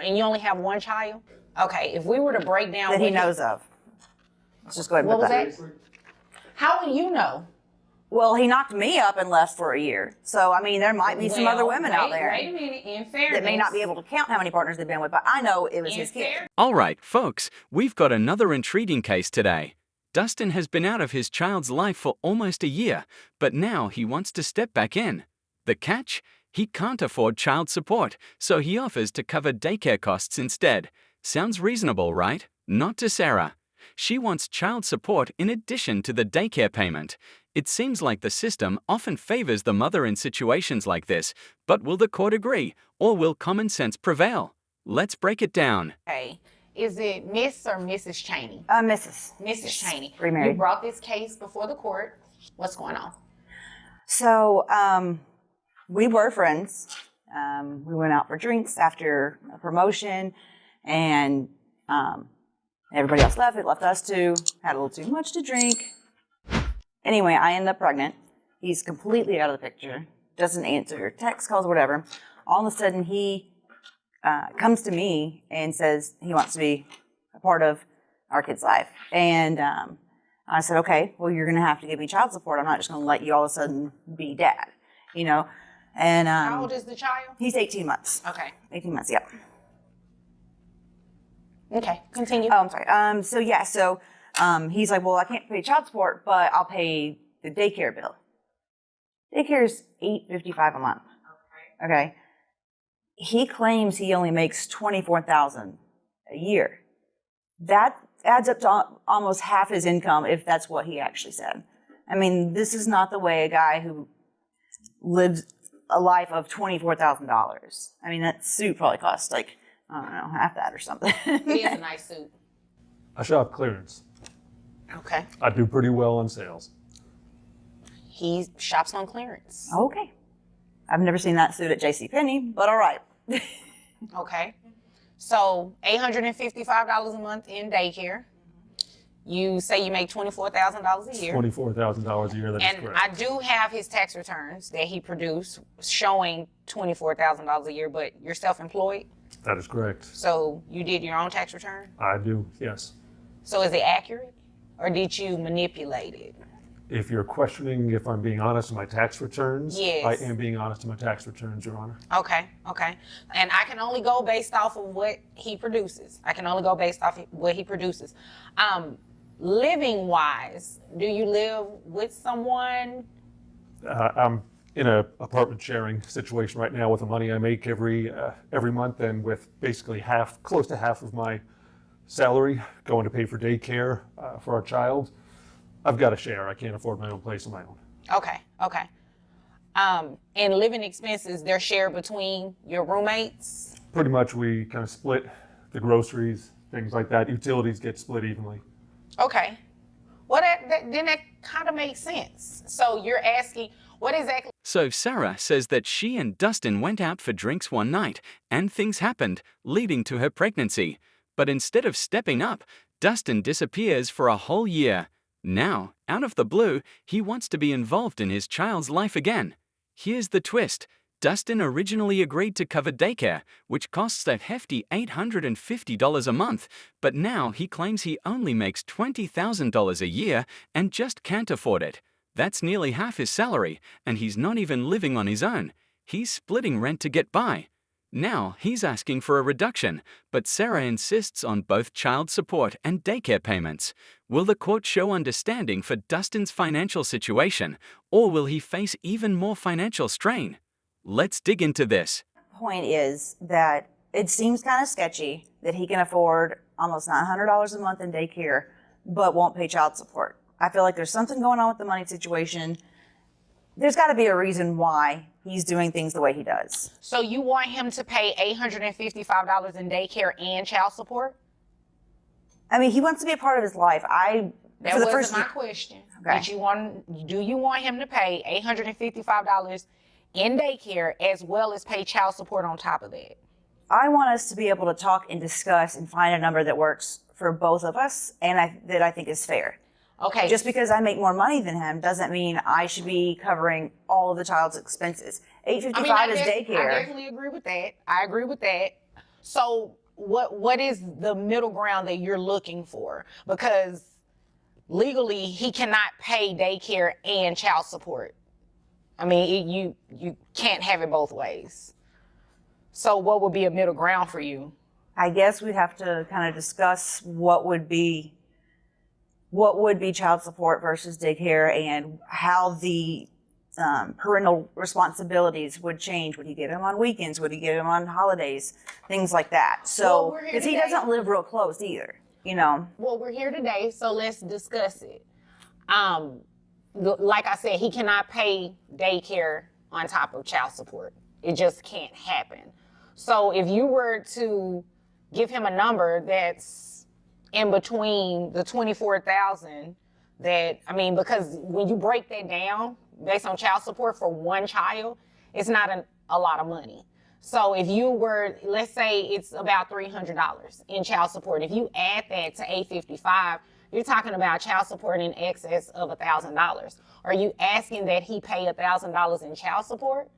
And you only have one child? Okay, if we were to break down that he knows of. Let's just go ahead and what put was that. that? How will you know? Well, he knocked me up and left for a year. So, I mean, there might be some other women out there Wait a minute, in fairness. that may not be able to count how many partners they've been with, but I know it was his kid. All right, folks, we've got another intriguing case today. Dustin has been out of his child's life for almost a year, but now he wants to step back in. The catch? He can't afford child support, so he offers to cover daycare costs instead. Sounds reasonable, right? Not to Sarah. She wants child support in addition to the daycare payment. It seems like the system often favors the mother in situations like this, but will the court agree, or will common sense prevail? Let's break it down. Okay. Is it Miss or Mrs. Cheney? Mrs. Mrs. Cheney. Remarried. You brought this case before the court. What's going on? So, we were friends. We went out for drinks after a promotion, and everybody else left. It left us two. Had a little too much to drink. Anyway, I ended up pregnant. He's completely out of the picture. Doesn't answer text calls, whatever. All of a sudden, he comes to me and says he wants to be a part of our kid's life. And I said, okay, well, you're going to have to give me child support. I'm not just going to let you all of a sudden be dad, you know. And How old is the child? He's 18 months. Okay. 18 months, yep. Okay, continue. Oh, I'm sorry. So he's like, well, I can't pay child support, but I'll pay the daycare bill. Daycare is $8.55 a month. Okay. He claims he only makes $24,000 a year. That adds up to almost half his income, if that's what he actually said. I mean, this is not the way a guy who lives a life of $24,000. I mean, that suit probably costs like, I don't know, half that or something. It is a nice suit. I shop clearance. Okay. I do pretty well on sales. He shops on clearance. Okay. I've never seen that suit at JCPenney, but all right. Okay. So $855 a month in daycare. You say you make $24,000 a year. $24,000 a year, that is And correct. I do have his tax returns that he produced showing $24,000 a year, but you're self-employed? That is correct. So you did your own tax return? I do, yes. So is it accurate? Or did you manipulate it? If you're questioning if I'm being honest in my tax returns, Yes. I am being honest in my tax returns, Your Honor. Okay. And I can only go based off of what he produces. Living wise, do you live with someone? I'm in an apartment sharing situation right now with the money I make every month, and with basically close to half of my salary going to pay for daycare for our child. I've got to share. I can't afford my own place on my own. Okay. And living expenses, they're shared between your roommates? Pretty much we kind of split the groceries, things like that. Utilities get split evenly. Okay. Well, then that kind of makes sense. So you're asking, what exactly? So Sarah says that she and Dustin went out for drinks one night, and things happened, leading to her pregnancy. But instead of stepping up, Dustin disappears for a whole year. Now, out of the blue, he wants to be involved in his child's life again. Here's the twist. Dustin originally agreed to cover daycare, which costs a hefty $850 a month, but now he claims he only makes $20,000 a year and just can't afford it. That's nearly half his salary, and he's not even living on his own. He's splitting rent to get by. Now he's asking for a reduction, but Sarah insists on both child support and daycare payments. Will the court show understanding for Dustin's financial situation, or will he face even more financial strain? Let's dig into this. Point is that it seems kind of sketchy that he can afford almost $900 a month in daycare, but won't pay child support. I feel like there's something going on with the money situation. There's got to be a reason why he's doing things the way he does. So you want him to pay $855 in daycare and child support? I mean, he wants to be a part of his life. That wasn't my question. Okay. Do you want him to pay $855 in daycare as well as pay child support on top of that? I want us to be able to talk and discuss and find a number that works for both of us and that I think is fair. Okay. Just because I make more money than him doesn't mean I should be covering all of the child's expenses. $855 is daycare. I definitely agree with that. So what is the middle ground that you're looking for? Because legally he cannot pay daycare and child support. I mean, you can't have it both ways. So what would be a middle ground for you? I guess we'd have to kind of discuss what would be child support versus daycare and how the parental responsibilities would change. Would he get him on weekends? Would he get him on holidays? Things like that. Well, So, we're here because he today. doesn't live real close either, you know. Well, we're here today, so let's discuss it. Like I said, he cannot pay daycare on top of child support. It just can't happen. So if you were to give him a number that's in between the 24,000 because when you break that down based on child support for one child, it's not a lot of money. So if you were, let's say it's about $300 in child support. If you add that to $855, you're talking about child support in excess of $1,000. Are you asking that he pay $1,000 in child support?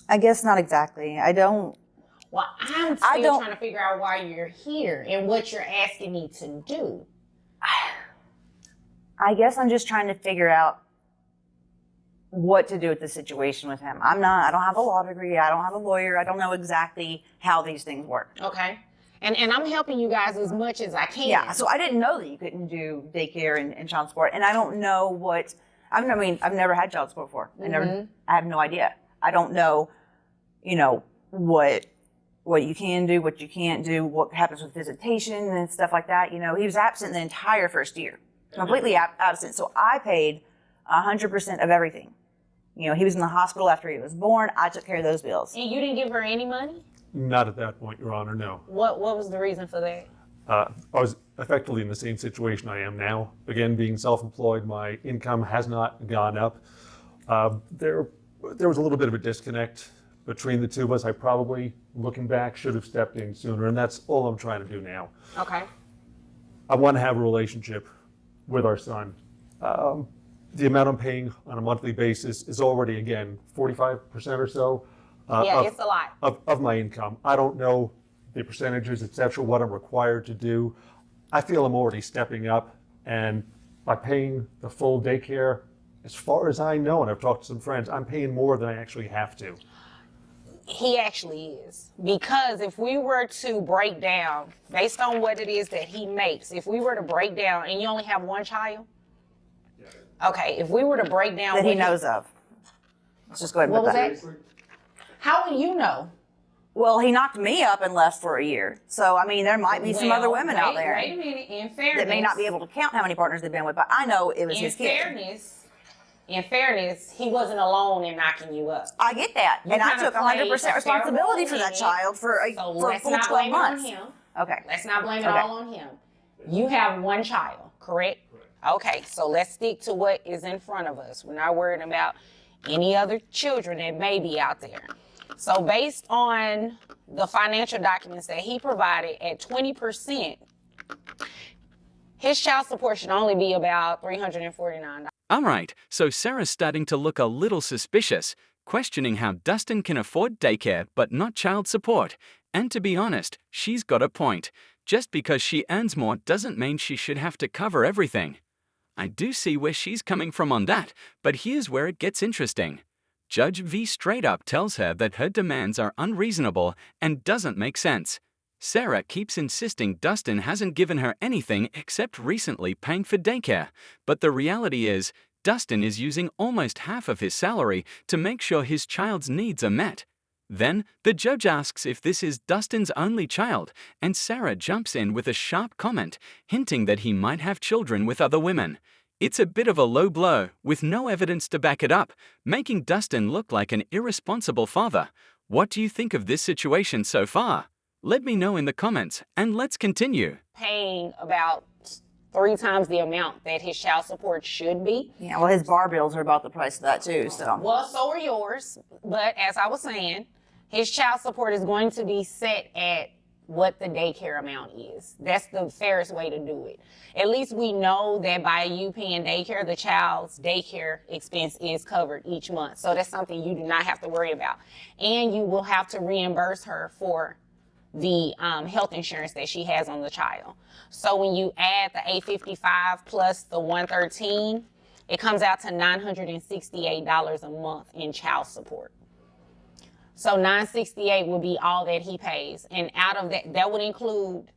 I guess not exactly. I don't. Well, I'm still trying to figure out why you're here and what you're asking me to do. I guess I'm just trying to figure out what to do with the situation with him. I don't have a law degree. I don't have a lawyer. I don't know exactly how these things work. Okay. And I'm helping you guys as much as I can. Yeah. So I didn't know that you couldn't do daycare and child support. And I don't know what, I've never had child support before. I have no idea. I don't know, what you can do, what you can't do, what happens with visitation and stuff like that. He was absent the entire first year, completely absent. So I paid 100% of everything. He was in the hospital after he was born. I took care of those bills. And you didn't give her any money? Not at that point, Your Honor, no. What was the reason for that? I was effectively in the same situation I am now. Again, being self-employed, my income has not gone up. There was a little bit of a disconnect between the two of us. I probably, looking back, should have stepped in sooner, and that's all I'm trying to do now. Okay. I want to have a relationship with our son. The amount I'm paying on a monthly basis is already, again, 45% or so. It's a lot. Of my income. I don't know the percentages, et cetera, what I'm required to do. I feel I'm already stepping up, and by paying the full daycare, as far as I know, and I've talked to some friends, I'm paying more than I actually have to. He actually is. Because if we were to break down, based on what it is that he makes, if we were to break down, and you only have one child? Yeah. Okay, if we were to break down That he knows of. Let's just go ahead and What put was that. that? How will you know? Well, he knocked me up and left for a year. So, there might be some other women out there Wait a minute. In fairness, that may not be able to count how many partners they've been with, but I know it was his kid. In fairness, he wasn't alone in knocking you up. I get that. You And I kinda took 100% played a responsibility for fair that role child for a So full let's not 12 blame months. it on him. Okay. Let's not blame it Okay. all on him. You have one child, correct? Okay, so let's stick to what is in front of us. We're not worried about any other children that may be out there. So based on the financial documents that he provided at 20%, his child support should only be about $349. All right, so Sarah's starting to look a little suspicious, questioning how Dustin can afford daycare but not child support. And to be honest, she's got a point. Just because she earns more doesn't mean she should have to cover everything. I do see where she's coming from on that, but here's where it gets interesting. Judge V straight up tells her that her demands are unreasonable and doesn't make sense. Sarah keeps insisting Dustin hasn't given her anything except recently paying for daycare, but the reality is, Dustin is using almost half of his salary to make sure his child's needs are met. Then, the judge asks if this is Dustin's only child, and Sarah jumps in with a sharp comment, hinting that he might have children with other women. It's a bit of a low blow, with no evidence to back it up, making Dustin look like an irresponsible father. What do you think of this situation so far? Let me know in the comments, and let's continue. Paying about 3 times the amount that his child support should be. Yeah, well, his bar bills are about the price of that too, so. Well, so are yours. But as I was saying, his child support is going to be set at what the daycare amount is. That's the fairest way to do it. At least we know that by you paying daycare, the child's daycare expense is covered each month. So that's something you do not have to worry about. And you will have to reimburse her for the health insurance that she has on the child. So when you add the $855 plus the $113, it comes out to $968 a month in child support. So $968 will be all that he pays. And out of that, that would include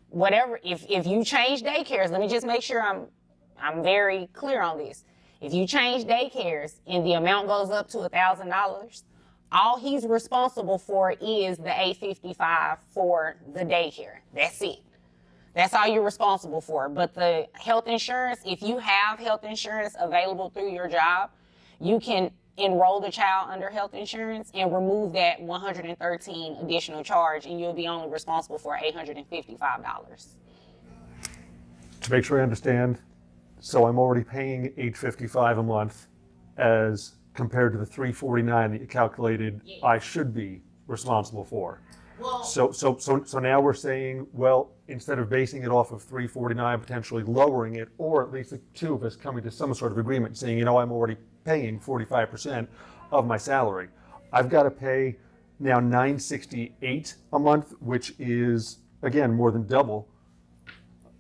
whatever, if you change daycares, let me just make sure I'm very clear on this. If you change daycares and the amount goes up to $1,000, all he's responsible for is the $855 for the daycare. That's it. That's all you're responsible for. But the health insurance, if you have health insurance available through your job, you can enroll the child under health insurance and remove that $113 additional charge, and you'll be only responsible for $855. To make sure I understand, so I'm already paying $855 a month as compared to the $349 that you calculated I should be responsible for. Well, So now we're saying, well, instead of basing it off of $349, potentially lowering it, or at least the two of us coming to some sort of agreement saying, you know, I'm already paying 45% of my salary. I've got to pay now $968 a month, which is, again, more than double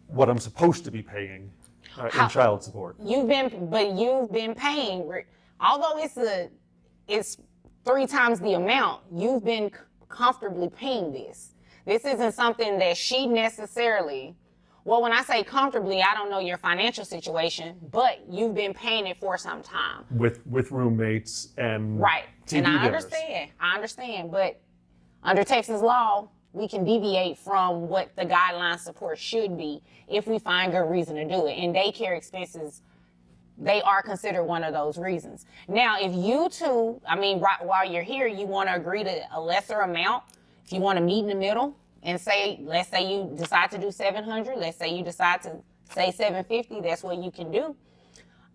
what I'm supposed to be paying in child support. you've been paying, although it's 3 times the amount, you've been comfortably paying this. This isn't something that she necessarily, well, when I say comfortably, I don't know your financial situation, but you've been paying it for some time. With roommates and Right. TV And I dinners. understand, but under Texas law, we can deviate from what the guideline support should be if we find good reason to do it. And daycare expenses, they are considered one of those reasons. Now, if you two, right while you're here, you want to agree to a lesser amount, if you want to meet in the middle and say, let's say you decide to do 700, let's say you decide to say 750, that's what you can do.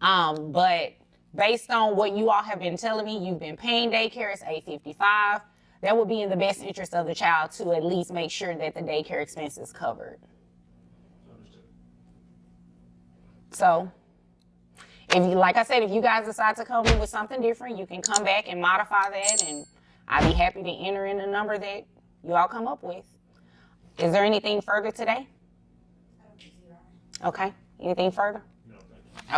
But based on what you all have been telling me, you've been paying daycare, it's $855. That would be in the best interest of the child to at least make sure that the daycare expense is covered. So, if you, like I said, if you guys decide to come in with something different, you can come back and modify that, and I'd be happy to enter in the number that you all come up with. Is there anything further today? Okay. Anything further? No.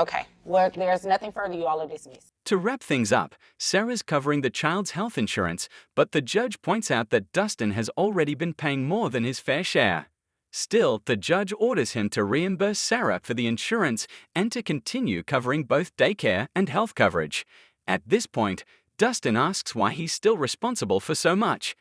Okay. Well, there's nothing further. You all are dismissed. To wrap things up, Sarah's covering the child's health insurance, but the judge points out that Dustin has already been paying more than his fair share. Still, the judge orders him to reimburse Sarah for the insurance and to continue covering both daycare and health coverage. At this point, Dustin asks why he's still responsible for so much.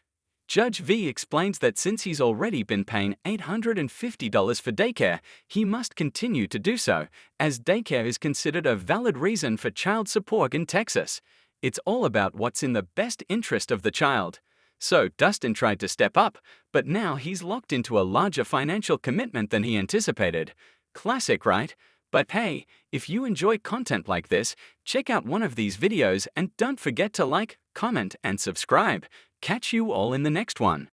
Judge V explains that since he's already been paying $850 for daycare, he must continue to do so, as daycare is considered a valid reason for child support in Texas. It's all about what's in the best interest of the child. So Dustin tried to step up, but now he's locked into a larger financial commitment than he anticipated. Classic, right? But hey, if you enjoy content like this, check out one of these videos and don't forget to like, comment, and subscribe. Catch you all in the next one.